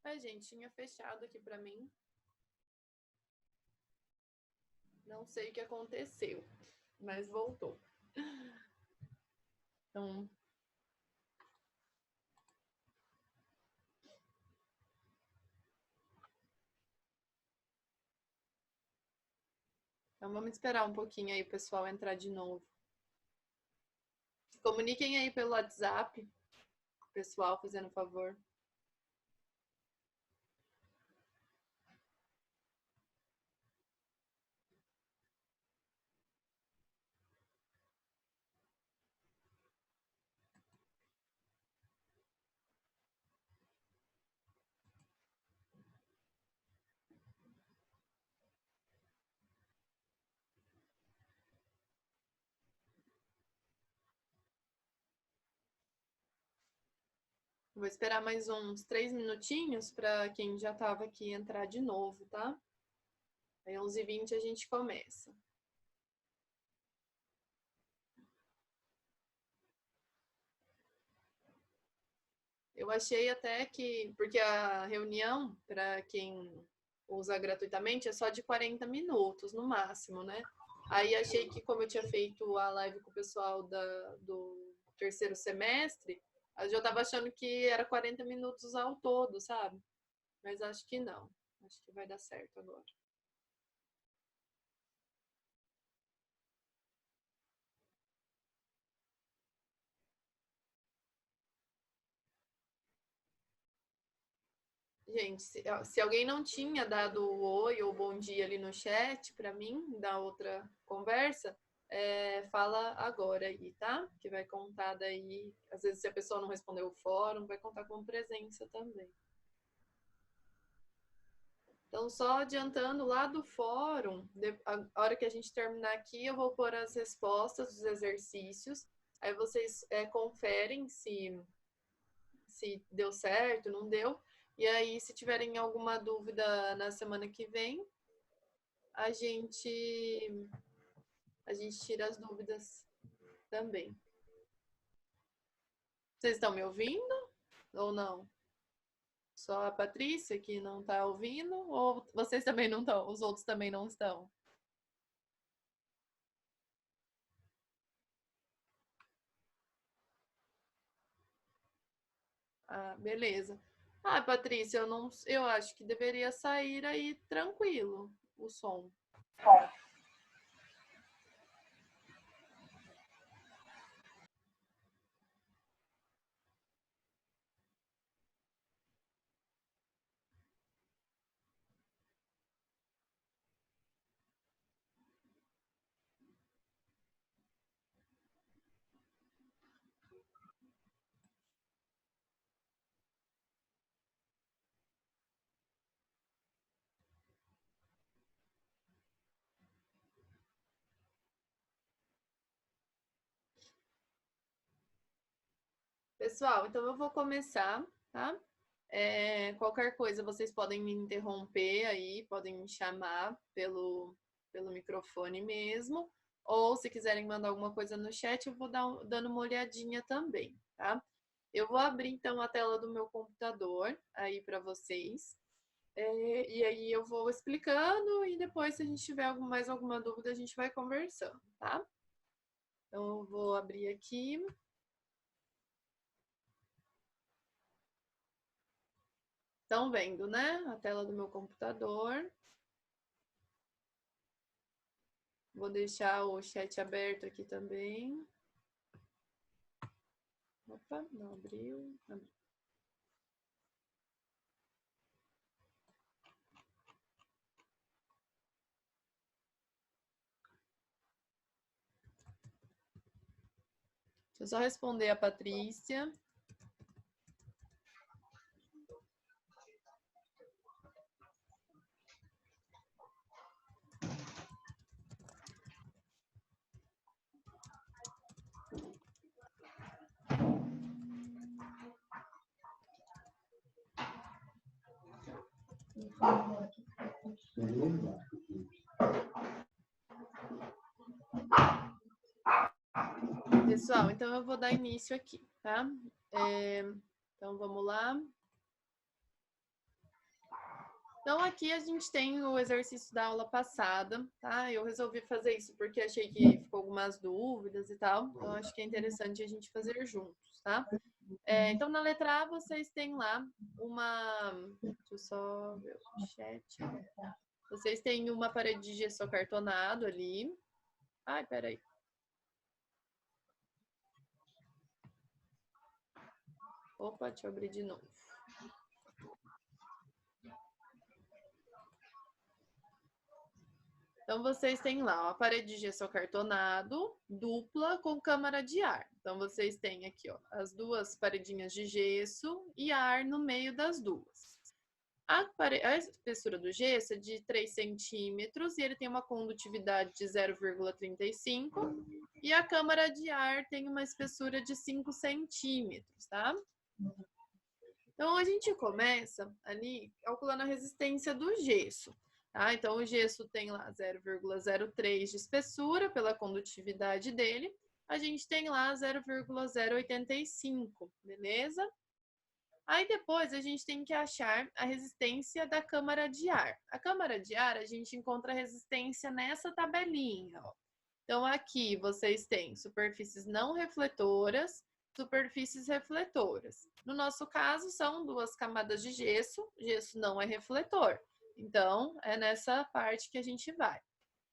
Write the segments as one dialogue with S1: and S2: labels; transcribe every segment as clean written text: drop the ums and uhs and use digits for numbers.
S1: Ai, gente, tinha fechado aqui pra mim. Não sei o que aconteceu, mas voltou. Então vamos esperar um pouquinho aí o pessoal entrar de novo. Comuniquem aí pelo WhatsApp, pessoal, fazendo favor. Vou esperar mais uns 3 minutinhos para quem já estava aqui entrar de novo, tá? Aí 11h20 a gente começa. Eu achei até que, porque a reunião, para quem usa gratuitamente, é só de 40 minutos no máximo, né? Aí achei que, como eu tinha feito a live com o pessoal do terceiro semestre, eu já estava achando que era 40 minutos ao todo, sabe? Mas acho que não. Acho que vai dar certo agora. Gente, se alguém não tinha dado o oi ou bom dia ali no chat para mim, da outra conversa, fala agora aí, tá? Que vai contar daí. Às vezes, se a pessoa não respondeu o fórum, vai contar como presença também. Então, só adiantando lá do fórum, a hora que a gente terminar aqui, eu vou pôr as respostas dos exercícios. Aí vocês conferem se deu certo, não deu. E aí, se tiverem alguma dúvida na semana que vem, a gente tira as dúvidas também. Vocês estão me ouvindo ou não? Só a Patrícia que não está ouvindo? Ou vocês também não estão? Os outros também não estão? Ah, beleza. Ah, Patrícia, eu acho que deveria sair aí tranquilo o som. Pessoal, então eu vou começar, tá? Qualquer coisa vocês podem me interromper aí, podem me chamar pelo microfone mesmo, ou se quiserem mandar alguma coisa no chat, eu vou dando uma olhadinha também, tá? Eu vou abrir então a tela do meu computador aí para vocês, e aí eu vou explicando e depois, se a gente tiver mais alguma dúvida, a gente vai conversando, tá? Então eu vou abrir aqui. Estão vendo, né? A tela do meu computador. Vou deixar o chat aberto aqui também. Opa, não abriu. Abriu. Deixa eu só responder a Patrícia. Pessoal, então eu vou dar início aqui, tá? Então vamos lá. Então, aqui a gente tem o exercício da aula passada, tá? Eu resolvi fazer isso porque achei que ficou algumas dúvidas e tal. Então, acho que é interessante a gente fazer juntos, tá? Então, na letra A, vocês têm lá uma... Deixa eu só ver o chat. Vocês têm uma parede de gesso acartonado ali. Ai, peraí. Opa, deixa eu abrir de novo. Então, vocês têm lá uma parede de gesso acartonado, dupla, com câmara de ar. Então, vocês têm aqui, ó, as duas paredinhas de gesso e ar no meio das duas. A espessura do gesso é de 3 centímetros e ele tem uma condutividade de 0,35 e a câmara de ar tem uma espessura de 5 centímetros, tá? Então, a gente começa ali calculando a resistência do gesso. Tá? Então, o gesso tem lá 0,03 de espessura pela condutividade dele. A gente tem lá 0,085, beleza? Aí depois a gente tem que achar a resistência da câmara de ar. A câmara de ar, a gente encontra a resistência nessa tabelinha, ó. Então, aqui vocês têm superfícies não refletoras, superfícies refletoras. No nosso caso, são duas camadas de gesso, gesso não é refletor. Então, é nessa parte que a gente vai.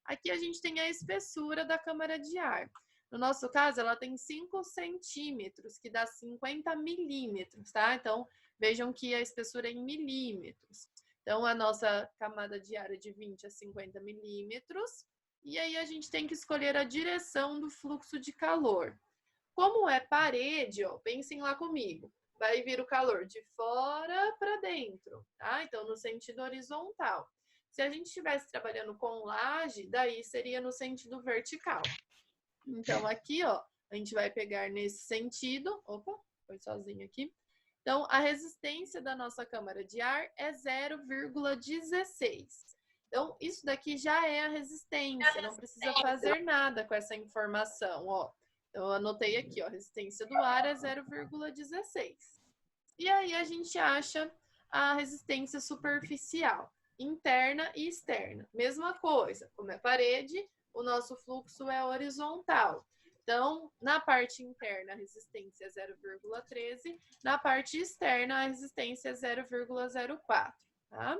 S1: Aqui a gente tem a espessura da câmara de ar. No nosso caso, ela tem 5 centímetros, que dá 50 milímetros, tá? Então, vejam que a espessura é em milímetros. Então, a nossa camada de ar é de 20 a 50 milímetros. E aí, a gente tem que escolher a direção do fluxo de calor. Como é parede, ó, pensem lá comigo. Vai vir o calor de fora para dentro, tá? Então, no sentido horizontal. Se a gente estivesse trabalhando com laje, daí seria no sentido vertical. Então, aqui, ó, a gente vai pegar nesse sentido. Opa, foi sozinho aqui. Então, a resistência da nossa câmara de ar é 0,16. Então, isso daqui já é a resistência, não precisa fazer nada com essa informação, ó. Então, eu anotei aqui, ó, a resistência do ar é 0,16. E aí, a gente acha a resistência superficial, interna e externa. Mesma coisa, como é parede, o nosso fluxo é horizontal. Então, na parte interna, a resistência é 0,13, na parte externa, a resistência é 0,04, tá?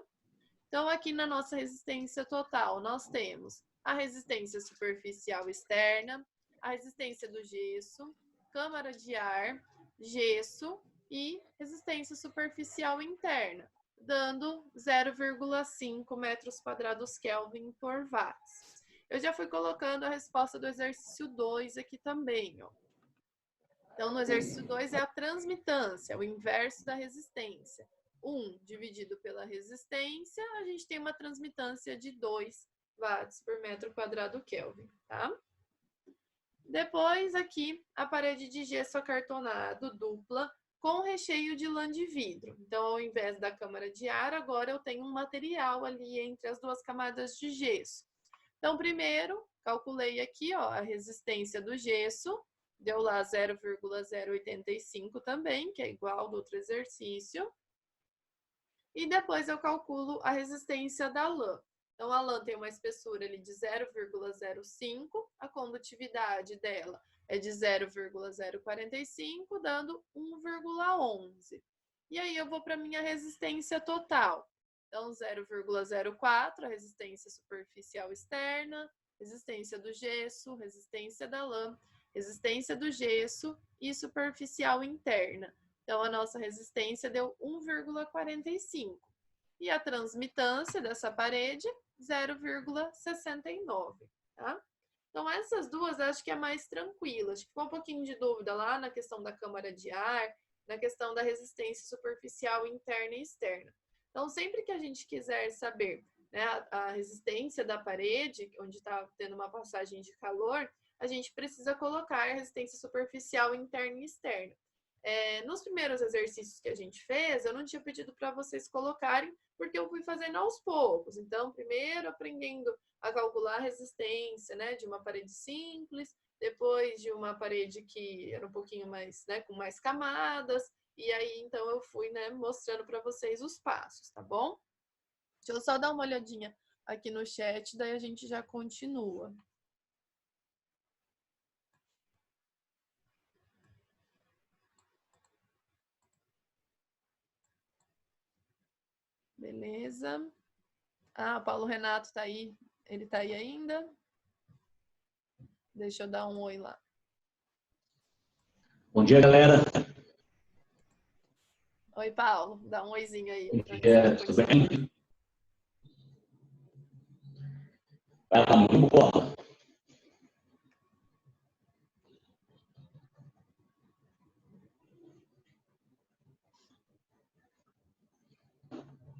S1: Então, aqui na nossa resistência total, nós temos a resistência superficial externa, a resistência do gesso, câmara de ar, gesso e resistência superficial interna, dando 0,5 metros quadrados Kelvin por watts. Eu já fui colocando a resposta do exercício 2 aqui também, ó. Então, no exercício 2 é a transmitância, o inverso da resistência. 1 dividido pela resistência, a gente tem uma transmitância de 2 watts por metro quadrado Kelvin, tá? Depois, aqui, a parede de gesso acartonado dupla com recheio de lã de vidro. Então, ao invés da câmara de ar, agora eu tenho um material ali entre as duas camadas de gesso. Então, primeiro, calculei aqui, ó, a resistência do gesso, deu lá 0,085 também, que é igual ao do outro exercício. E depois eu calculo a resistência da lã. Então, a lã tem uma espessura ali de 0,05, a condutividade dela é de 0,045, dando 1,11. E aí eu vou para a minha resistência total. Então, 0,04, a resistência superficial externa, resistência do gesso, resistência da lã, resistência do gesso e superficial interna. Então, a nossa resistência deu 1,45. E a transmitância dessa parede, 0,69. Tá? Então, essas duas acho que é mais tranquila. Acho que ficou um pouquinho de dúvida lá na questão da câmara de ar, na questão da resistência superficial interna e externa. Então, sempre que a gente quiser saber, né, a resistência da parede, onde está tendo uma passagem de calor, a gente precisa colocar a resistência superficial interna e externa. Nos primeiros exercícios que a gente fez, eu não tinha pedido para vocês colocarem, porque eu fui fazendo aos poucos. Então, primeiro aprendendo a calcular a resistência, né, de uma parede simples, depois de uma parede que era um pouquinho mais, né, com mais camadas, e aí então eu fui, né, mostrando para vocês os passos, tá bom? Deixa eu só dar uma olhadinha aqui no chat, daí a gente já continua. Beleza. Ah, o Paulo Renato tá aí. Ele tá aí ainda? Deixa eu dar um oi lá.
S2: Bom dia, galera.
S1: Oi, Paulo. Dá um oizinho aí.
S2: Bom dia, tudo bem? Vai lá, muito boa.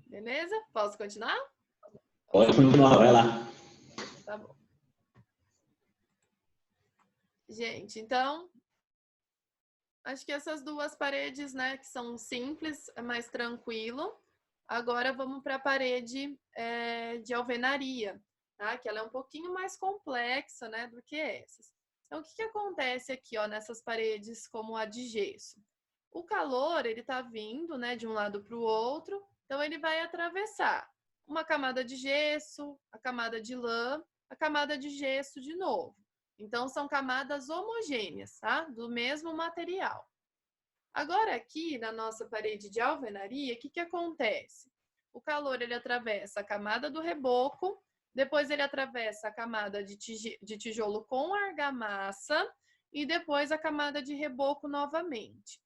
S1: Beleza? Posso continuar?
S2: Pode continuar, vai lá.
S1: Tá bom. Gente, então, acho que essas duas paredes, né, que são simples, é mais tranquilo. Agora vamos para a parede de alvenaria, tá? Que ela é um pouquinho mais complexa, né, do que essas. Então, o que acontece aqui, ó, nessas paredes como a de gesso? O calor, ele tá vindo, né, de um lado para o outro, então ele vai atravessar uma camada de gesso, a camada de lã, a camada de gesso de novo. Então, são camadas homogêneas, tá? Do mesmo material. Agora, aqui na nossa parede de alvenaria, o que acontece? O calor, ele atravessa a camada do reboco, depois ele atravessa a camada de tijolo com argamassa e depois a camada de reboco novamente.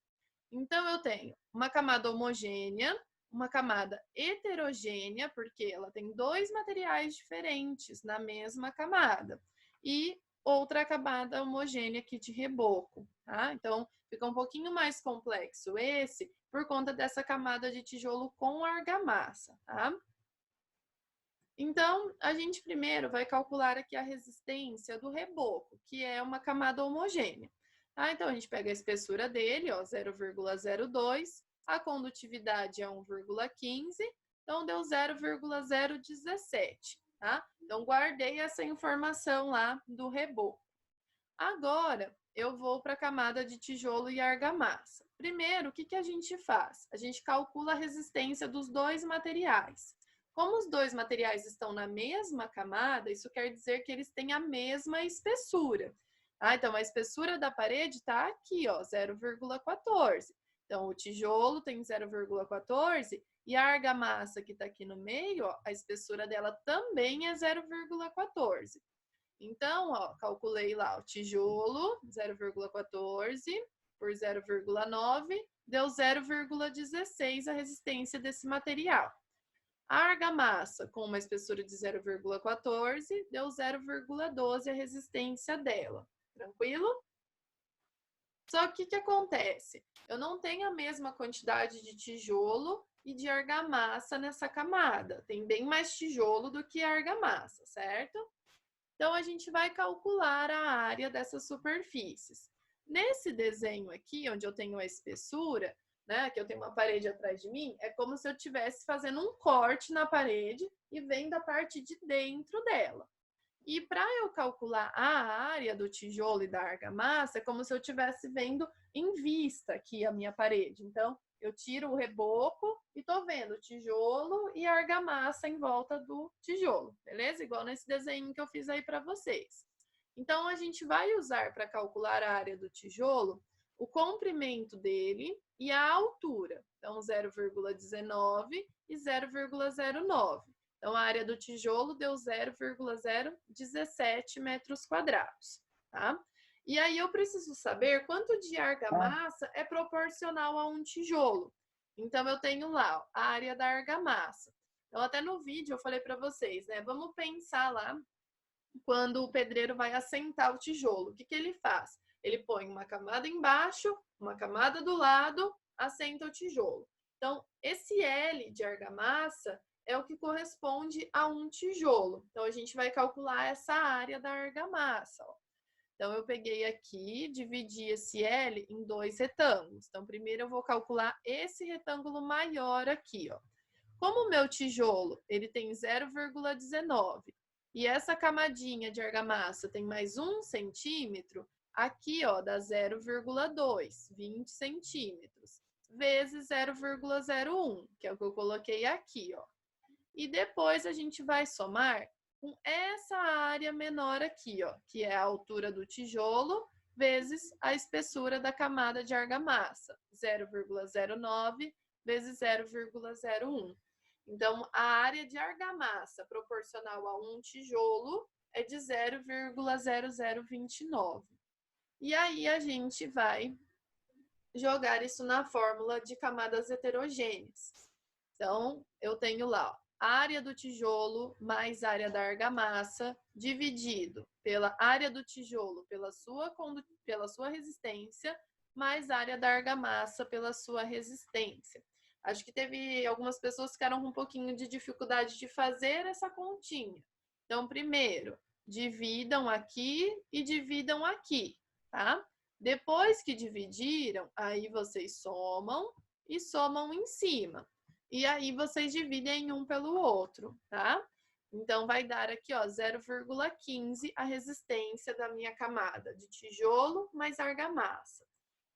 S1: Então, eu tenho uma camada homogênea, uma camada heterogênea, porque ela tem dois materiais diferentes na mesma camada, e outra camada homogênea aqui de reboco, tá? Então, fica um pouquinho mais complexo esse, por conta dessa camada de tijolo com argamassa, tá? Então, a gente primeiro vai calcular aqui a resistência do reboco, que é uma camada homogênea. Tá? Então, a gente pega a espessura dele, ó, 0,02, a condutividade é 1,15, então deu 0,017, tá? Então, guardei essa informação lá do reboco. Agora, eu vou para a camada de tijolo e argamassa. Primeiro, o que a gente faz? A gente calcula a resistência dos dois materiais. Como os dois materiais estão na mesma camada, isso quer dizer que eles têm a mesma espessura. Então, a espessura da parede está aqui, ó, 0,14. Então, o tijolo tem 0,14 e a argamassa que está aqui no meio, ó, a espessura dela também é 0,14. Então, ó, calculei lá o tijolo, 0,14 por 0,9, deu 0,16 a resistência desse material. A argamassa, com uma espessura de 0,14, deu 0,12 a resistência dela. Tranquilo? Só que o que acontece? Eu não tenho a mesma quantidade de tijolo e de argamassa nessa camada. Tem bem mais tijolo do que argamassa, certo? Então, a gente vai calcular a área dessas superfícies. Nesse desenho aqui, onde eu tenho a espessura, né, que eu tenho uma parede atrás de mim, é como se eu estivesse fazendo um corte na parede e vendo a parte de dentro dela. E para eu calcular a área do tijolo e da argamassa, é como se eu estivesse vendo em vista aqui a minha parede. Então, eu tiro o reboco e tô vendo tijolo e argamassa em volta do tijolo, beleza? Igual nesse desenho que eu fiz aí para vocês. Então, a gente vai usar para calcular a área do tijolo o comprimento dele e a altura. Então, 0,19 e 0,09. Então, a área do tijolo deu 0,017 metros quadrados, tá? E aí eu preciso saber quanto de argamassa é proporcional a um tijolo. Então, eu tenho lá ó, a área da argamassa. Então, até no vídeo eu falei para vocês, né? Vamos pensar lá quando o pedreiro vai assentar o tijolo. O que ele faz? Ele põe uma camada embaixo, uma camada do lado, assenta o tijolo. Então, esse L de argamassa é o que corresponde a um tijolo. Então, a gente vai calcular essa área da argamassa. Ó. Então, eu peguei aqui, dividi esse L em dois retângulos. Então, primeiro eu vou calcular esse retângulo maior aqui. Ó. Como o meu tijolo ele tem 0,19 e essa camadinha de argamassa tem mais 1 centímetro, aqui ó, dá 0,2, 20 centímetros, vezes 0,01, que é o que eu coloquei aqui. Ó. E depois a gente vai somar com essa área menor aqui, ó, que é a altura do tijolo vezes a espessura da camada de argamassa, 0,09 vezes 0,01. Então, a área de argamassa proporcional a um tijolo é de 0,0029. E aí a gente vai jogar isso na fórmula de camadas heterogêneas. Então, eu tenho lá, ó, área do tijolo mais área da argamassa dividido pela área do tijolo pela sua resistência mais área da argamassa pela sua resistência. Acho que teve algumas pessoas que ficaram com um pouquinho de dificuldade de fazer essa continha. Então, primeiro, dividam aqui e dividam aqui, tá? Depois que dividiram, aí vocês somam e somam em cima. E aí vocês dividem um pelo outro, tá? Então, vai dar aqui, ó, 0,15 a resistência da minha camada de tijolo mais argamassa.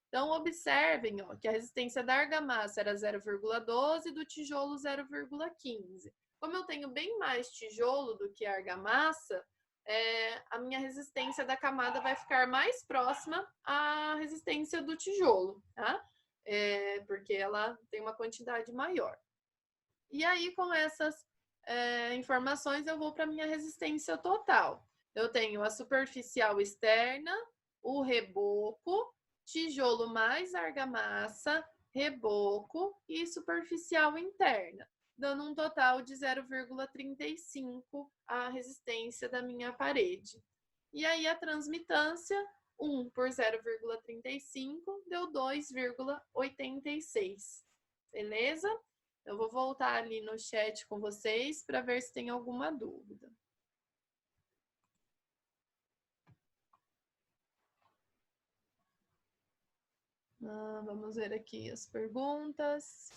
S1: Então, observem, ó, que a resistência da argamassa era 0,12 e do tijolo 0,15. Como eu tenho bem mais tijolo do que argamassa, a minha resistência da camada vai ficar mais próxima à resistência do tijolo, tá? Porque ela tem uma quantidade maior. E aí, com essas informações, eu vou para a minha resistência total. Eu tenho a superficial externa, o reboco, tijolo mais argamassa, reboco e superficial interna, dando um total de 0,35 a resistência da minha parede. E aí, a transmitância, 1 por 0,35, deu 2,86. Beleza? Eu vou voltar ali no chat com vocês para ver se tem alguma dúvida. Vamos ver aqui as perguntas.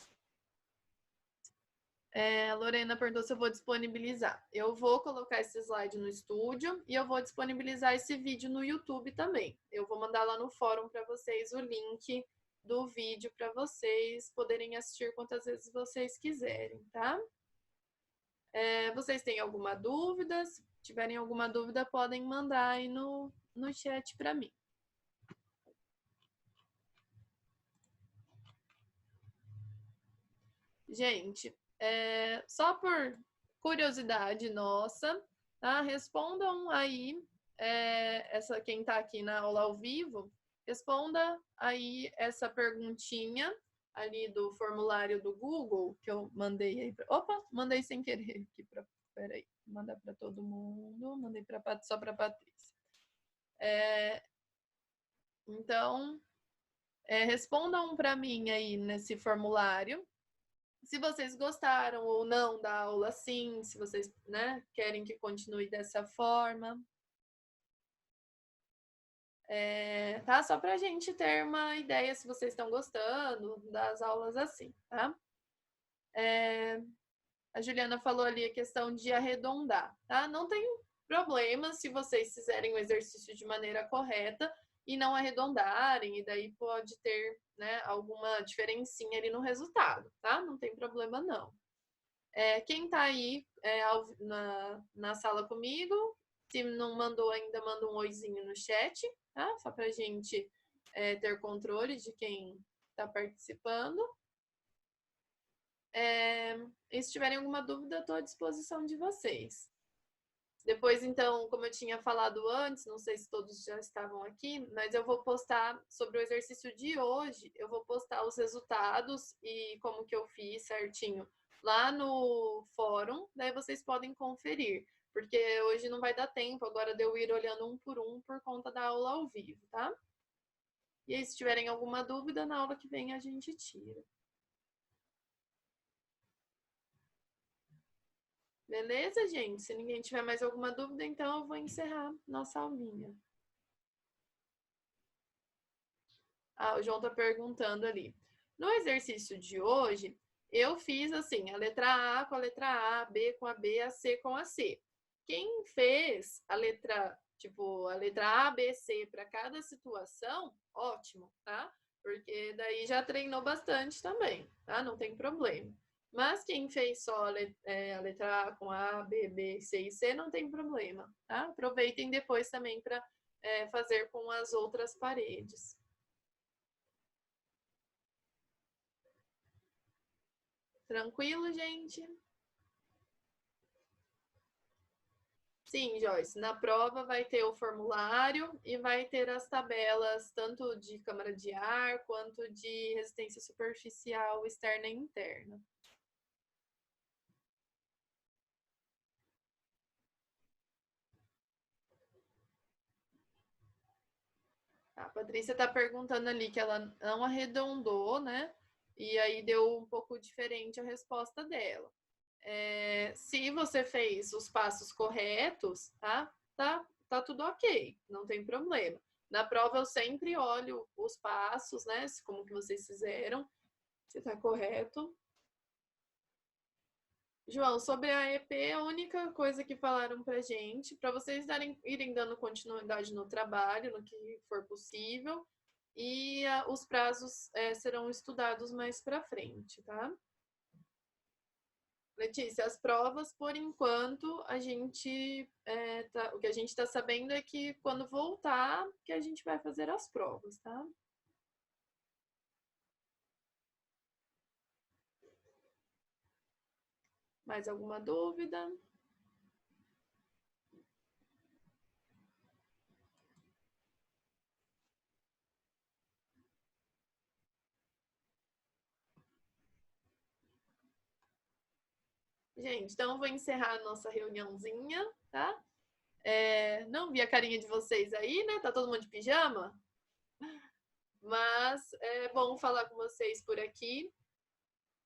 S1: A Lorena perguntou se eu vou disponibilizar. Eu vou colocar esse slide no estúdio e eu vou disponibilizar esse vídeo no YouTube também. Eu vou mandar lá no fórum para vocês o link do vídeo para vocês poderem assistir quantas vezes vocês quiserem, tá? Vocês têm alguma dúvida? Se tiverem alguma dúvida, podem mandar aí no chat para mim. Gente, só por curiosidade nossa, tá? Respondam aí, quem está aqui na aula ao vivo, responda aí essa perguntinha ali do formulário do Google que eu mandei aí. Opa, mandei sem querer aqui para. Peraí, mandar para todo mundo, mandei só para a Patrícia. Então, respondam para mim aí nesse formulário se vocês gostaram ou não da aula assim, se vocês, né, querem que continue dessa forma. Tá? Só para a gente ter uma ideia se vocês estão gostando das aulas assim, tá? A Juliana falou ali a questão de arredondar, tá? Não tem problema se vocês fizerem o exercício de maneira correta e não arredondarem, e daí pode ter, né, alguma diferencinha ali no resultado, tá? Não tem problema, não. Quem tá aí na sala comigo, se não mandou ainda, manda um oizinho no chat, tá? Só pra gente ter controle de quem tá participando. E se tiverem alguma dúvida, eu estou à disposição de vocês. Depois, então, como eu tinha falado antes, não sei se todos já estavam aqui, mas eu vou postar sobre o exercício de hoje, eu vou postar os resultados e como que eu fiz certinho lá no fórum, daí vocês podem conferir, porque hoje não vai dar tempo agora de eu ir olhando um por conta da aula ao vivo, tá? E aí, se tiverem alguma dúvida, na aula que vem a gente tira. Beleza, gente? Se ninguém tiver mais alguma dúvida, então eu vou encerrar nossa aulinha. O João tá perguntando ali. No exercício de hoje, eu fiz assim, a letra A com a letra A, B com a B, a C com a C. Quem fez a letra A, B, C para cada situação, ótimo, tá? Porque daí já treinou bastante também, tá? Não tem problema. Mas quem fez só a letra A com A, B, B, C e C não tem problema, tá? Aproveitem depois também para fazer com as outras paredes. Tranquilo, gente? Sim, Joyce. Na prova vai ter o formulário e vai ter as tabelas tanto de câmara de ar quanto de resistência superficial externa e interna. A Patrícia está perguntando ali que ela não arredondou, né? E aí deu um pouco diferente a resposta dela. Se você fez os passos corretos, tá tudo ok, não tem problema. Na prova eu sempre olho os passos, né? Como que vocês fizeram, se tá correto. João, sobre a EP, a única coisa que falaram pra gente, para vocês irem dando continuidade no trabalho, no que for possível, e os prazos serão estudados mais para frente, tá? Letícia, as provas, por enquanto, o que a gente está sabendo é que quando voltar, que a gente vai fazer as provas, tá? Mais alguma dúvida? Gente, então eu vou encerrar a nossa reuniãozinha, tá? Não vi a carinha de vocês aí, né? Tá todo mundo de pijama? Mas é bom falar com vocês por aqui.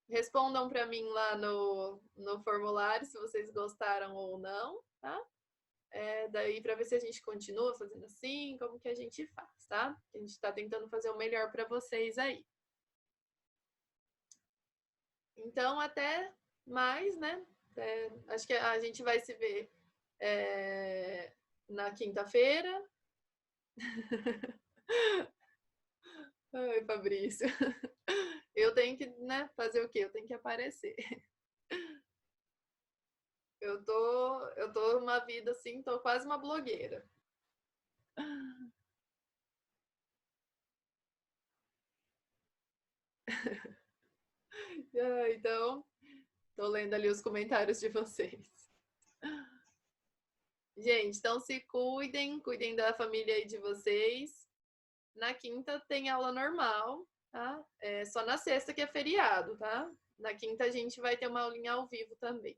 S1: Respondam para mim lá no formulário se vocês gostaram ou não, tá? Daí para ver se a gente continua fazendo assim, como que a gente faz, tá? A gente está tentando fazer o melhor para vocês aí. Então, até mais, né? Acho que a gente vai se ver na quinta-feira. Ai, Fabrício. Eu tenho que, né, fazer o quê? Eu tenho que aparecer. Eu tô numa vida assim, tô quase uma blogueira. Então, tô lendo ali os comentários de vocês. Gente, então se cuidem da família aí de vocês. Na quinta tem aula normal, tá? Só na sexta que é feriado, tá? Na quinta a gente vai ter uma aulinha ao vivo também.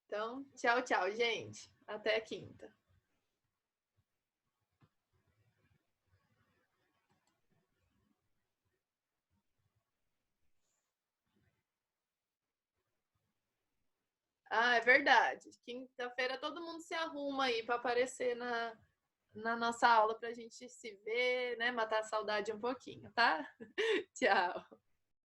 S1: Então, tchau, tchau, gente. Até quinta. Ah, é verdade. Quinta-feira todo mundo se arruma aí para aparecer na nossa aula para a gente se ver, né? Matar a saudade um pouquinho, tá? Tchau.